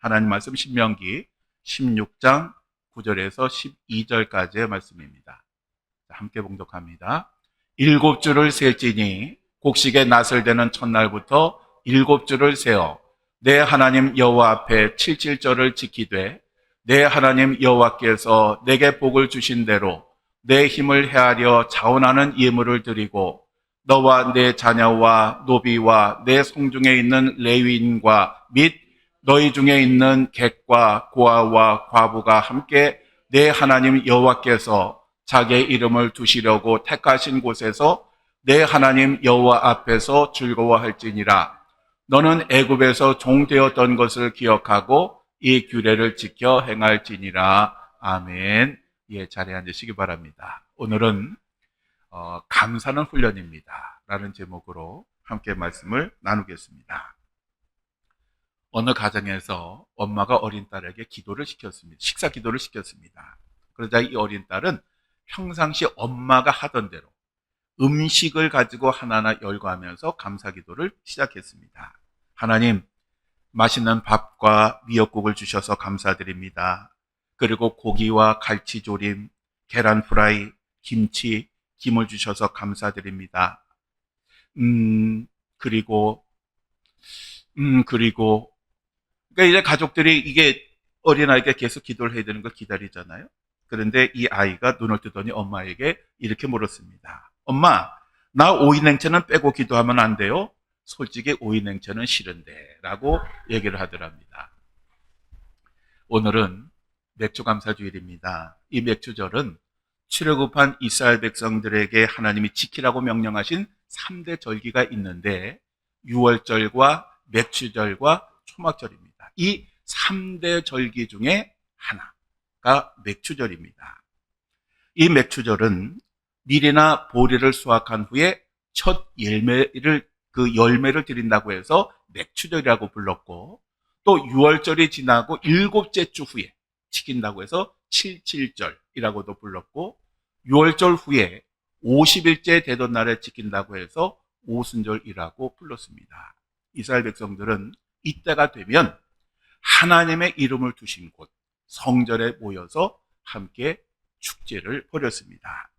하나님 말씀 신명기 16장 9절에서 12절까지의 말씀입니다. 함께 봉독합니다. 일곱 줄을 셀지니 곡식의 낫을 되는 첫날부터 일곱 줄을 세어 내 하나님 여호와 앞에 칠칠절을 지키되 내 하나님 여호와께서 내게 복을 주신 대로 내 힘을 헤아려 자원하는 예물을 드리고 너와 내 자녀와 노비와 내 성중에 있는 레위인과 및 너희 중에 있는 객과 고아와 과부가 함께 내 하나님 여호와께서 자기의 이름을 두시려고 택하신 곳에서 내 하나님 여호와 앞에서 즐거워할지니라. 너는 애굽에서 종되었던 것을 기억하고 이 규례를 지켜 행할지니라. 아멘. 예, 자리에 앉으시기 바랍니다. 오늘은 감사는 훈련입니다 라는 제목으로 함께 말씀을 나누겠습니다. 어느 가정에서 엄마가 어린 딸에게 기도를 시켰습니다. 식사 기도를 시켰습니다. 그러자 이 어린 딸은 평상시 엄마가 하던 대로 음식을 가지고 하나하나 열거하면서 감사 기도를 시작했습니다. 하나님, 맛있는 밥과 미역국을 주셔서 감사드립니다. 그리고 고기와 갈치조림, 계란 프라이, 김치, 김을 주셔서 감사드립니다. 그리고 그러니까 이제 가족들이 이게 어린아이가 계속 기도를 해야 되는 걸 기다리잖아요. 그런데 이 아이가 눈을 뜨더니 엄마에게 이렇게 물었습니다. 엄마, 나 오이냉채는 빼고 기도하면 안 돼요? 솔직히 오이냉채는 싫은데 라고 얘기를 하더랍니다. 오늘은 맥주감사주일입니다. 이 맥주절은 출애굽한 이스라엘 백성들에게 하나님이 지키라고 명령하신 3대 절기가 있는데 유월절과 맥주절과 초막절입니다. 이 3대 절기 중에 하나가 맥주절입니다. 이 맥주절은 밀이나 보리를 수확한 후에 첫 열매를 드린다고 해서 맥주절이라고 불렀고, 또 유월절이 지나고 7째 주 후에 지킨다고 해서 칠칠절이라고도 불렀고, 유월절 후에 50일째 되던 날에 지킨다고 해서 오순절이라고 불렀습니다. 이스라엘 백성들은 이때가 되면 하나님의 이름을 두신 곳 성전에 모여서 함께 축제를 벌였습니다.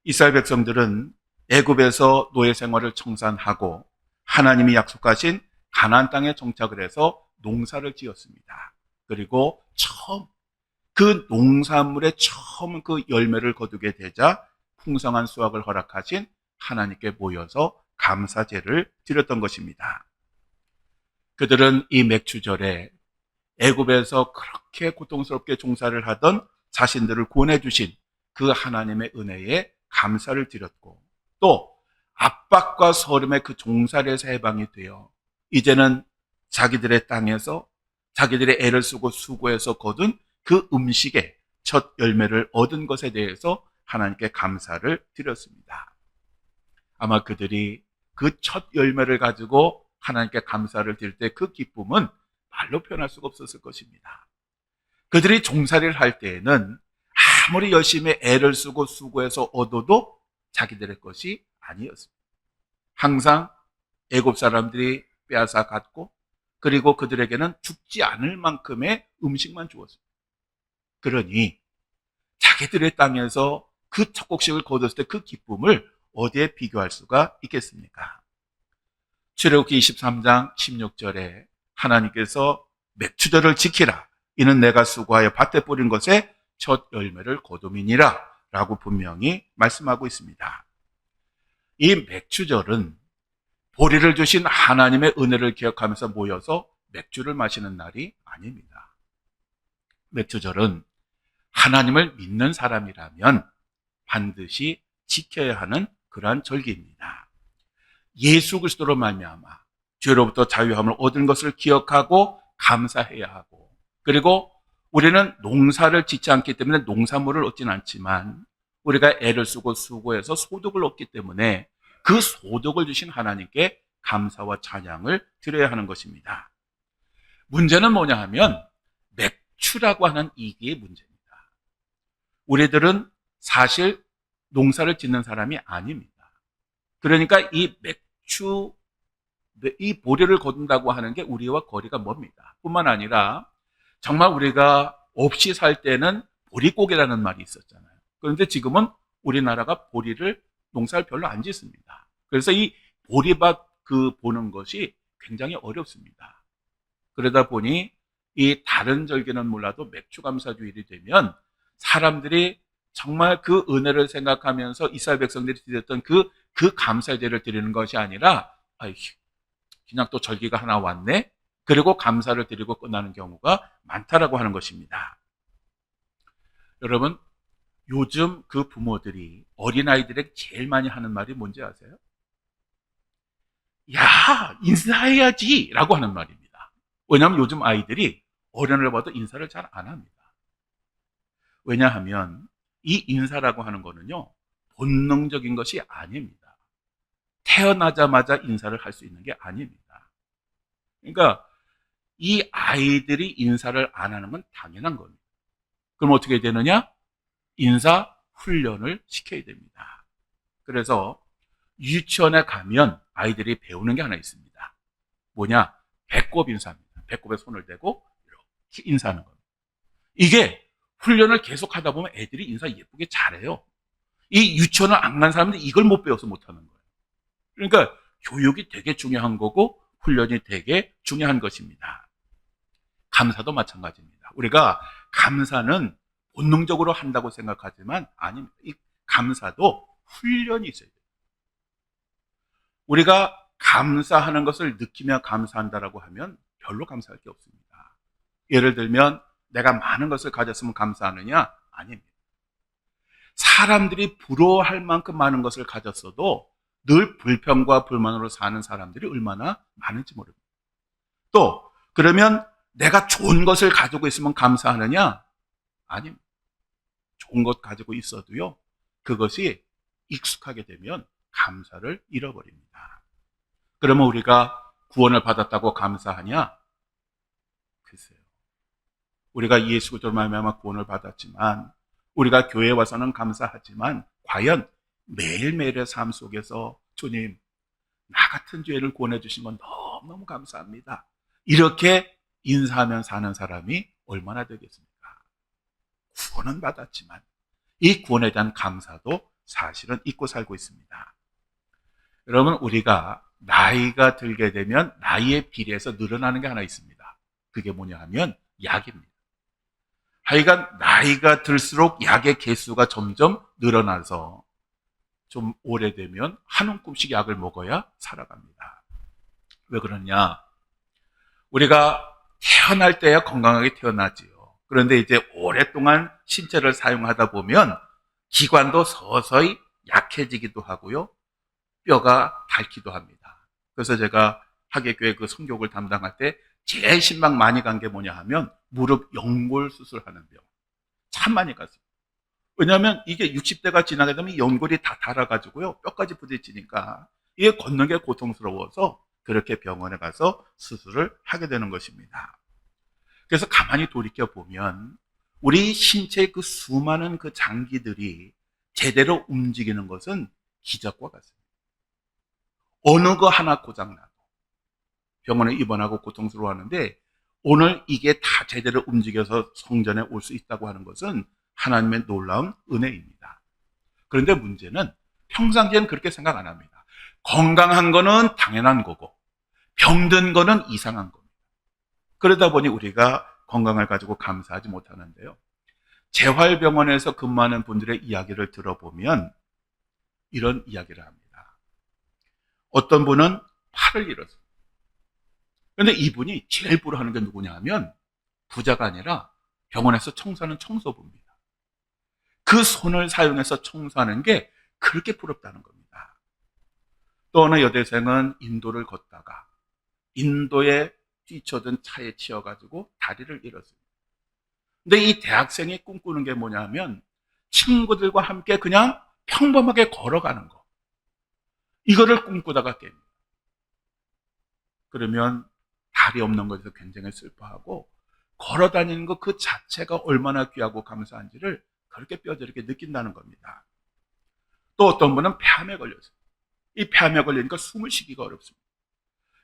이스라엘 백성들은 애굽에서 노예 생활을 청산하고 하나님이 약속하신 가나안 땅에 정착을 해서 농사를 지었습니다. 그리고 그 농산물의 처음 그 열매를 거두게 되자 풍성한 수확을 허락하신 하나님께 모여서 감사제를 드렸던 것입니다. 그들은 이 맥주절에 애굽에서 그렇게 고통스럽게 종사를 하던 자신들을 구원해 주신 그 하나님의 은혜에 감사를 드렸고, 또 압박과 서름의 그 종살이에서 해방이 되어 이제는 자기들의 땅에서 자기들의 애를 쓰고 수고해서 거둔 그 음식의 첫 열매를 얻은 것에 대해서 하나님께 감사를 드렸습니다. 아마 그들이 그 첫 열매를 가지고 하나님께 감사를 드릴 때 그 기쁨은 말로 표현할 수가 없었을 것입니다. 그들이 종살이를 할 때에는 아무리 열심히 애를 쓰고 수고해서 얻어도 자기들의 것이 아니었습니다. 항상 애굽 사람들이 빼앗아 갔고, 그리고 그들에게는 죽지 않을 만큼의 음식만 주었습니다. 그러니 자기들의 땅에서 그 첫 곡식을 거뒀을 때 그 기쁨을 어디에 비교할 수가 있겠습니까? 출애굽기 23장 16절에 하나님께서 맥주절을 지키라, 이는 내가 수고하여 밭에 뿌린 것에 첫 열매를 거둠이니라 라고 분명히 말씀하고 있습니다. 이 맥주절은 보리를 주신 하나님의 은혜를 기억하면서 모여서 맥주를 마시는 날이 아닙니다. 맥주절은 하나님을 믿는 사람이라면 반드시 지켜야 하는 그러한 절기입니다. 예수 그리스도로 말미암아 죄로부터 자유함을 얻은 것을 기억하고 감사해야 하고, 그리고 우리는 농사를 짓지 않기 때문에 농산물을 얻지는 않지만 우리가 애를 쓰고 수고해서 소득을 얻기 때문에 그 소득을 주신 하나님께 감사와 찬양을 드려야 하는 것입니다. 문제는 뭐냐 하면 맥주라고 하는 이게 문제입니다. 우리들은 사실 농사를 짓는 사람이 아닙니다. 그러니까 이 맥주 근데 이 보리를 거둔다고 하는 게 우리와 거리가 멉니다. 뿐만 아니라 정말 우리가 없이 살 때는 보릿고개라는 말이 있었잖아요. 그런데 지금은 우리나라가 보리를 농사를 별로 안 짓습니다. 그래서 이 보리밭 보는 것이 굉장히 어렵습니다. 그러다 보니 이 다른 절기는 몰라도 맥추감사주일이 되면 사람들이 정말 그 은혜를 생각하면서 이스라엘 백성들이 드렸던 그 감사제를 드리는 것이 아니라 그냥 또 절기가 하나 왔네? 그리고 감사를 드리고 끝나는 경우가 많다라고 하는 것입니다. 여러분, 요즘 그 부모들이 어린아이들에게 제일 많이 하는 말이 뭔지 아세요? 야, 인사해야지! 라고 하는 말입니다. 왜냐하면 요즘 아이들이 어른을 봐도 인사를 잘 안 합니다. 왜냐하면 이 인사라고 하는 거는요, 본능적인 것이 아닙니다. 태어나자마자 인사를 할 수 있는 게 아닙니다. 그러니까 이 아이들이 인사를 안 하는 건 당연한 겁니다. 그럼 어떻게 되느냐? 인사 훈련을 시켜야 됩니다. 그래서 유치원에 가면 아이들이 배우는 게 하나 있습니다. 뭐냐? 배꼽 인사입니다. 배꼽에 손을 대고 이렇게 인사하는 겁니다. 이게 훈련을 계속 하다 보면 애들이 인사 예쁘게 잘해요. 이 유치원을 안 간 사람들이 이걸 못 배워서 못하는 거예요. 그러니까 교육이 되게 중요한 거고 훈련이 되게 중요한 것입니다. 감사도 마찬가지입니다. 우리가 감사는 본능적으로 한다고 생각하지만 아닙니다. 이 감사도 훈련이 있어야 돼요. 우리가 감사하는 것을 느끼며 감사한다라고 하면 별로 감사할 게 없습니다. 예를 들면 내가 많은 것을 가졌으면 감사하느냐? 아닙니다. 사람들이 부러워할 만큼 많은 것을 가졌어도 늘 불평과 불만으로 사는 사람들이 얼마나 많은지 모릅니다. 또 그러면 내가 좋은 것을 가지고 있으면 감사하느냐? 아닙니다. 좋은 것 가지고 있어도요, 그것이 익숙하게 되면 감사를 잃어버립니다. 그러면 우리가 구원을 받았다고 감사하냐? 글쎄요. 우리가 예수 그리스도로 말미암아 구원을 받았지만 우리가 교회에 와서는 감사하지만 과연 매일매일의 삶 속에서 주님, 나 같은 죄를 구원해 주신 건 너무너무 감사합니다. 이렇게 인사하면 사는 사람이 얼마나 되겠습니까? 구원은 받았지만 이 구원에 대한 감사도 사실은 잊고 살고 있습니다. 여러분, 우리가 나이가 들게 되면 나이에 비례해서 늘어나는 게 하나 있습니다. 그게 뭐냐 하면 약입니다. 하여간 나이가 들수록 약의 개수가 점점 늘어나서 좀 오래되면 한 움큼씩 약을 먹어야 살아갑니다. 왜 그러냐? 우리가 태어날 때야 건강하게 태어나지요. 그런데 이제 오랫동안 신체를 사용하다 보면 기관도 서서히 약해지기도 하고요. 뼈가 닳기도 합니다. 그래서 제가 하계교회 그 성교육을 담당할 때 제일 신방 많이 간 게 뭐냐 하면 무릎 연골 수술하는 병. 참 많이 갔어요. 왜냐하면 이게 60대가 지나게 되면 연골이 다 닳아가지고요. 뼈까지 부딪히니까 이게 걷는 게 고통스러워서 그렇게 병원에 가서 수술을 하게 되는 것입니다. 그래서 가만히 돌이켜보면 우리 신체의 그 수많은 그 장기들이 제대로 움직이는 것은 기적과 같습니다. 어느 거 하나 고장나도 병원에 입원하고 고통스러워하는데 오늘 이게 다 제대로 움직여서 성전에 올 수 있다고 하는 것은 하나님의 놀라운 은혜입니다. 그런데 문제는 평상시에는 그렇게 생각 안 합니다. 건강한 거는 당연한 거고 병든 거는 이상한 겁니다. 그러다 보니 우리가 건강을 가지고 감사하지 못하는데요. 재활병원에서 근무하는 분들의 이야기를 들어보면 이런 이야기를 합니다. 어떤 분은 팔을 잃었어요. 그런데 이분이 제일 부러워하는 게 누구냐 하면 부자가 아니라 병원에서 청소하는 청소부입니다. 그 손을 사용해서 청소하는 게 그렇게 부럽다는 겁니다. 또 어느 여대생은 인도를 걷다가 인도에 뛰쳐든 차에 치여가지고 다리를 잃었습니다. 근데 이 대학생이 꿈꾸는 게 뭐냐 하면 친구들과 함께 그냥 평범하게 걸어가는 거. 이거를 꿈꾸다가 깹니다. 그러면 다리 없는 것에서 굉장히 슬퍼하고 걸어다니는 것 그 자체가 얼마나 귀하고 감사한지를 그렇게 뼈저리게 느낀다는 겁니다. 또 어떤 분은 폐암에 걸렸어요. 이 폐암에 걸리니까 숨을 쉬기가 어렵습니다.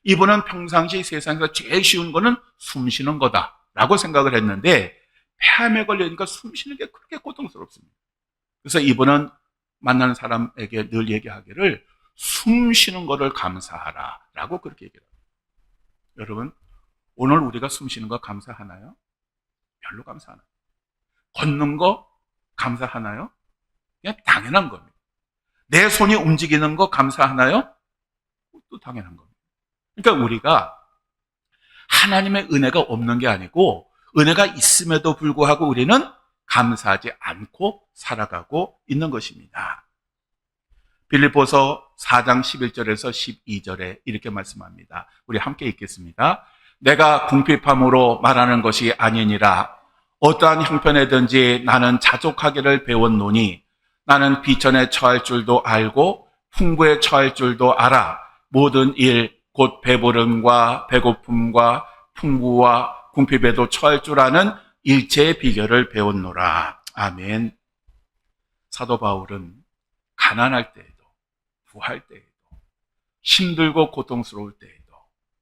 이분은 평상시 세상에서 제일 쉬운 거는 숨 쉬는 거다라고 생각을 했는데 폐암에 걸리니까 숨 쉬는 게 그렇게 고통스럽습니다. 그래서 이분은 만나는 사람에게 늘 얘기하기를 숨 쉬는 거를 감사하라 라고 그렇게 얘기합니다. 여러분, 오늘 우리가 숨 쉬는 거 감사하나요? 별로 감사 안 해요. 걷는 거 감사하나요? 그냥 당연한 겁니다. 내 손이 움직이는 거 감사하나요? 또 당연한 겁니다. 그러니까 우리가 하나님의 은혜가 없는 게 아니고 은혜가 있음에도 불구하고 우리는 감사하지 않고 살아가고 있는 것입니다. 빌립보서 4장 11절에서 12절에 이렇게 말씀합니다. 우리 함께 읽겠습니다. 내가 궁핍함으로 말하는 것이 아니니라. 어떠한 형편에든지 나는 자족하기를 배웠노니 나는 비천에 처할 줄도 알고 풍부에 처할 줄도 알아. 모든 일 곧 배부름과 배고픔과 풍부와 궁핍에도 처할 줄 아는 일체의 비결을 배웠노라. 아멘. 사도 바울은 가난할 때에도 부할 때에도 힘들고 고통스러울 때에도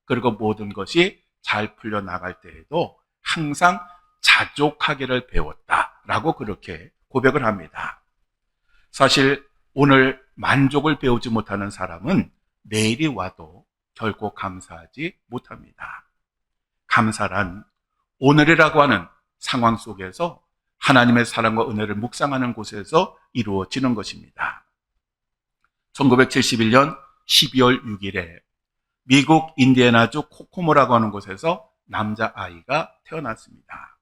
그리고 모든 것이 잘 풀려나갈 때에도 항상 자족하기를 배웠다라고 그렇게 고백을 합니다. 사실 오늘 만족을 배우지 못하는 사람은 내일이 와도 결코 감사하지 못합니다. 감사란 오늘이라고 하는 상황 속에서 하나님의 사랑과 은혜를 묵상하는 곳에서 이루어지는 것입니다. 1971년 12월 6일에 미국 인디애나주 코코모라고 하는 곳에서 남자아이가 태어났습니다.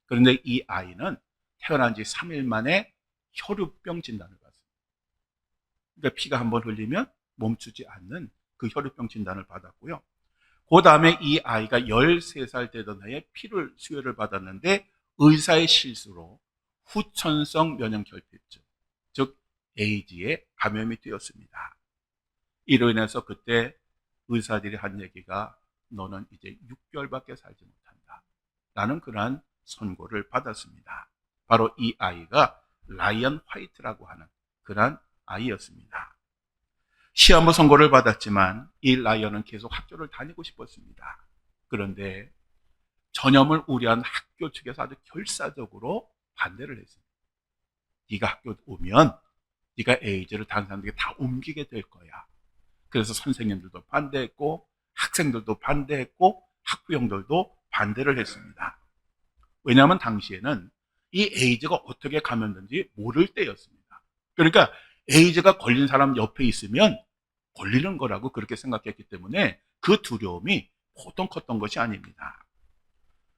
그런데 이 아이는 태어난 지 3일 만에 혈우병 진단을 받습니다. 그러니까 피가 한번 흘리면 멈추지 않는 그 혈우병 진단을 받았고요. 그 다음에 이 아이가 13살 되던 해에 피를 수혈을 받았는데 의사의 실수로 후천성 면역결핍증, 즉 에이즈에 감염이 되었습니다. 이로 인해서 그때 의사들이 한 얘기가 너는 이제 6개월밖에 살지 못한다 라는 그러한 선고를 받았습니다. 바로 이 아이가 라이언 화이트라고 하는 그러한 아이였습니다. 시한부 선고를 받았지만 이 라이언은 계속 학교를 다니고 싶었습니다. 그런데 전염을 우려한 학교 측에서 아주 결사적으로 반대를 했습니다. 네가 학교 오면 네가 에이즈를 다른 사람들에게 다 옮기게 될 거야. 그래서 선생님들도 반대했고 학생들도 반대했고 학부형들도 반대를 했습니다. 왜냐하면 당시에는 이 에이즈가 어떻게 감염되는지 모를 때였습니다. 그러니까 에이즈가 걸린 사람 옆에 있으면 걸리는 거라고 그렇게 생각했기 때문에 그 두려움이 보통 컸던 것이 아닙니다.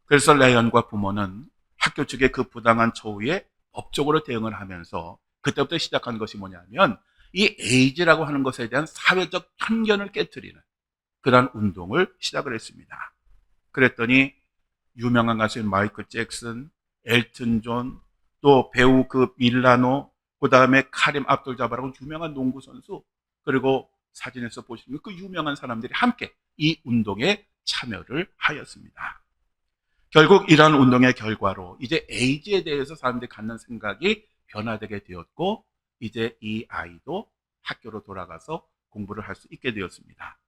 그래서 라이언과 부모는 학교 측의 그 부당한 처우에 법적으로 대응을 하면서 그때부터 시작한 것이 뭐냐면 이 에이즈라고 하는 것에 대한 사회적 편견을 깨트리는 그러한 운동을 시작을 했습니다. 그랬더니 유명한 가수인 마이클 잭슨, 엘튼 존, 또 배우 그 밀라노, 그 다음에 카림 압돌 자바라고 유명한 농구 선수, 그리고 사진에서 보시면 그 유명한 사람들이 함께 이 운동에 참여를 하였습니다. 결국 이러한 운동의 결과로 이제 에이즈에 대해서 사람들이 갖는 생각이 변화되게 되었고 이제 이 아이도 학교로 돌아가서 공부를 할 수 있게 되었습니다.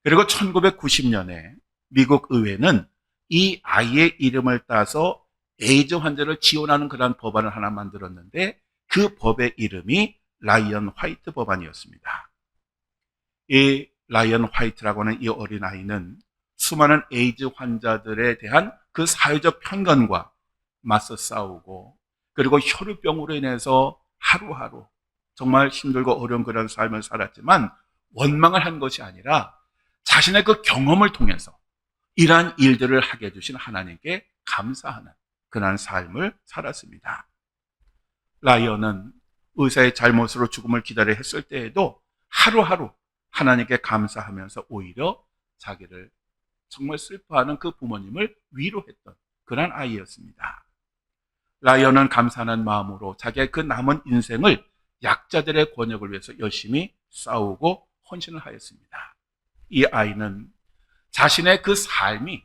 그리고 1990년에 미국 의회는 이 아이의 이름을 따서 에이즈 환자를 지원하는 그런 법안을 하나 만들었는데 그 법의 이름이 라이언 화이트 법안이었습니다. 이 라이언 화이트라고 하는 이 어린아이는 수많은 에이즈 환자들에 대한 그 사회적 편견과 맞서 싸우고 그리고 혈우병으로 인해서 하루하루 정말 힘들고 어려운 그런 삶을 살았지만 원망을 한 것이 아니라 자신의 그 경험을 통해서 이러한 일들을 하게 해주신 하나님께 감사하는 그런 삶을 살았습니다. 라이언은 의사의 잘못으로 죽음을 기다려 했을 때에도 하루하루 하나님께 감사하면서 오히려 자기를 정말 슬퍼하는 그 부모님을 위로했던 그런 아이였습니다. 라이언은 감사하는 마음으로 자기의 그 남은 인생을 약자들의 권역을 위해서 열심히 싸우고 헌신을 하였습니다. 이 아이는 자신의 그 삶이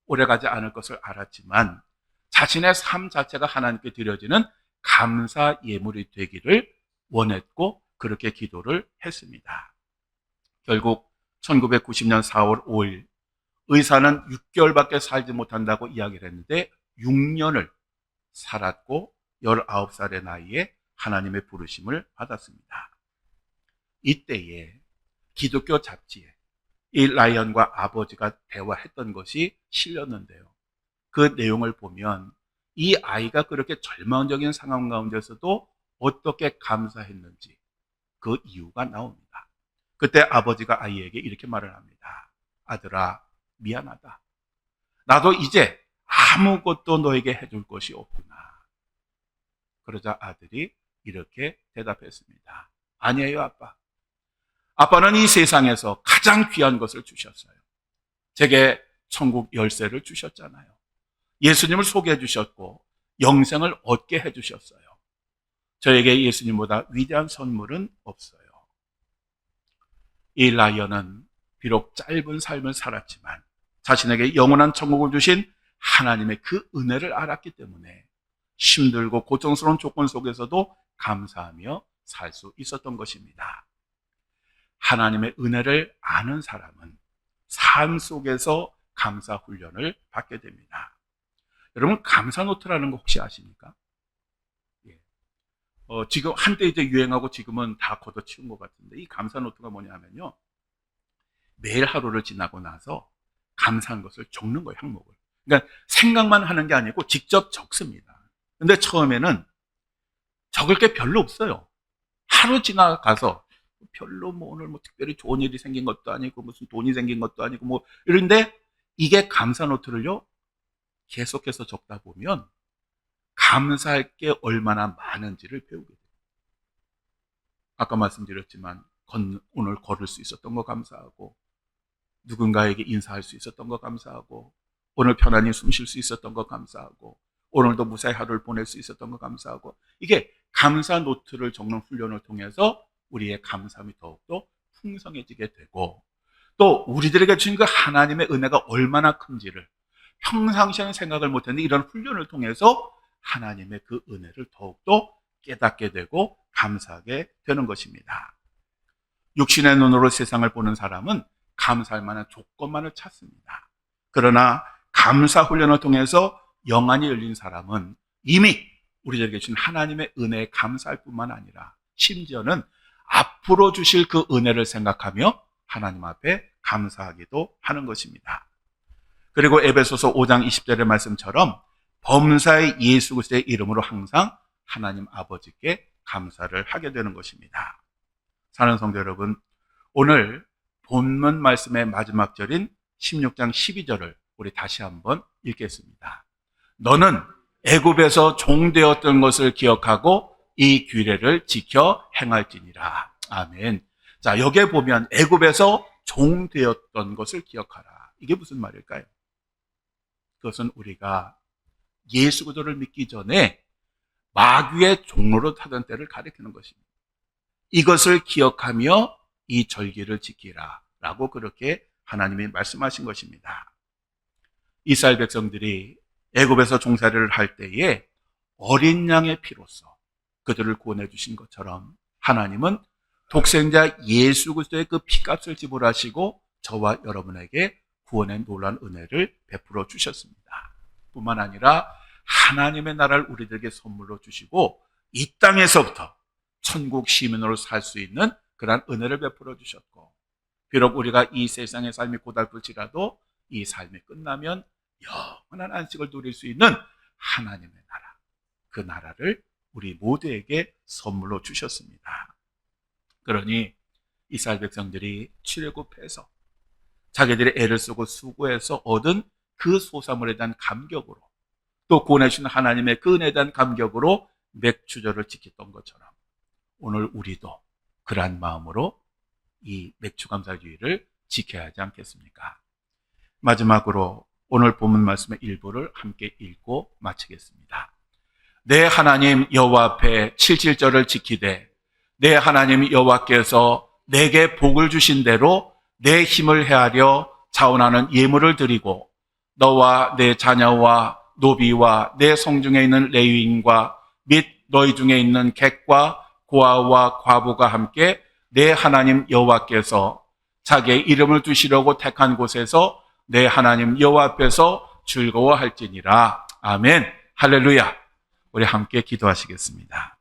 오래가지 않을 것을 알았지만 자신의 삶 자체가 하나님께 드려지는 감사 예물이 되기를 원했고 그렇게 기도를 했습니다. 결국 1990년 4월 5일 의사는 6개월밖에 살지 못한다고 이야기를 했는데 6년을 살았고 19살의 나이에 하나님의 부르심을 받았습니다. 이때에 기독교 잡지에 이 라이언과 아버지가 대화했던 것이 실렸는데요. 그 내용을 보면 이 아이가 그렇게 절망적인 상황 가운데서도 어떻게 감사했는지 그 이유가 나옵니다. 그때 아버지가 아이에게 이렇게 말을 합니다. 아들아, 미안하다. 나도 이제 아무것도 너에게 해줄 것이 없구나. 그러자 아들이 이렇게 대답했습니다. 아니에요, 아빠. 아빠는 이 세상에서 가장 귀한 것을 주셨어요. 제게 천국 열쇠를 주셨잖아요. 예수님을 소개해 주셨고 영생을 얻게 해 주셨어요. 저에게 예수님보다 위대한 선물은 없어요. 이 라이언은 비록 짧은 삶을 살았지만 자신에게 영원한 천국을 주신 하나님의 그 은혜를 알았기 때문에 힘들고 고통스러운 조건 속에서도 감사하며 살 수 있었던 것입니다. 하나님의 은혜를 아는 사람은 삶 속에서 감사 훈련을 받게 됩니다. 여러분, 감사 노트라는 거 혹시 아십니까? 예. 지금 한때 이제 유행하고 지금은 다 걷어치운 것 같은데, 이 감사 노트가 뭐냐면요, 매일 하루를 지나고 나서 감사한 것을 적는 거예요, 항목을. 그러니까 생각만 하는 게 아니고 직접 적습니다. 근데 처음에는 적을 게 별로 없어요. 하루 지나가서 별로 뭐 오늘 뭐 특별히 좋은 일이 생긴 것도 아니고 무슨 돈이 생긴 것도 아니고 뭐 이런데, 이게 감사 노트를요 계속해서 적다 보면 감사할 게 얼마나 많은지를 배우게 돼요. 아까 말씀드렸지만 오늘 걸을 수 있었던 거 감사하고, 누군가에게 인사할 수 있었던 거 감사하고, 오늘 편안히 숨 쉴 수 있었던 거 감사하고, 오늘도 무사히 하루를 보낼 수 있었던 거 감사하고, 이게 감사 노트를 적는 훈련을 통해서 우리의 감사함이 더욱더 풍성해지게 되고, 또 우리들에게 주신 그 하나님의 은혜가 얼마나 큰지를 평상시에는 생각을 못했는데 이런 훈련을 통해서 하나님의 그 은혜를 더욱더 깨닫게 되고 감사하게 되는 것입니다. 육신의 눈으로 세상을 보는 사람은 감사할 만한 조건만을 찾습니다. 그러나 감사 훈련을 통해서 영안이 열린 사람은 이미 우리에게 주신 하나님의 은혜에 감사할 뿐만 아니라 심지어는 앞으로 주실 그 은혜를 생각하며 하나님 앞에 감사하기도 하는 것입니다. 그리고 에베소서 5장 20절의 말씀처럼 범사의 예수 그리스도의 이름으로 항상 하나님 아버지께 감사를 하게 되는 것입니다. 사랑하는 성도 여러분, 오늘 본문 말씀의 마지막 절인 16장 12절을 우리 다시 한번 읽겠습니다. 너는 애굽에서 종되었던 것을 기억하고 이 규례를 지켜 행할지니라. 아멘. 자, 여기에 보면 애굽에서 종되었던 것을 기억하라. 이게 무슨 말일까요? 그것은 우리가 예수 그리스도를 믿기 전에 마귀의 종로로 타던 때를 가리키는 것입니다. 이것을 기억하며 이 절기를 지키라 라고 그렇게 하나님이 말씀하신 것입니다. 이스라엘 백성들이 애굽에서 종살이를 할 때에 어린 양의 피로써 그들을 구원해 주신 것처럼 하나님은 독생자 예수 그리스도의 그 피값을 지불하시고 저와 여러분에게 구원의 놀라운 은혜를 베풀어 주셨습니다. 뿐만 아니라 하나님의 나라를 우리들에게 선물로 주시고 이 땅에서부터 천국 시민으로 살 수 있는 그러한 은혜를 베풀어 주셨고, 비록 우리가 이 세상의 삶이 고달플지라도 이 삶이 끝나면 영원한 안식을 누릴 수 있는 하나님의 나라, 그 나라를 우리 모두에게 선물로 주셨습니다. 그러니 이스라엘 백성들이 출애굽해서 자기들의 애를 쓰고 수고해서 얻은 그 소사물에 대한 감격으로, 또 구원해 주신 하나님의 그 은혜에 대한 감격으로 맥주절을 지켰던 것처럼 오늘 우리도 그러한 마음으로 이 맥주감사주의를 지켜야 하지 않겠습니까? 마지막으로 오늘 본문 말씀의 일부를 함께 읽고 마치겠습니다. 내 하나님 여호와 앞에 77절을 지키되 내 하나님 여호와께서 내게 복을 주신 대로 내 힘을 헤아려 자원하는 예물을 드리고 너와 내 자녀와 노비와 내 성중에 있는 레위인과 및 너희 중에 있는 객과 고아와 과부가 함께 내 하나님 여호와께서 자기의 이름을 두시려고 택한 곳에서 내 하나님 여호와 앞에서 즐거워할지니라. 아멘. 할렐루야. 우리 함께 기도하시겠습니다.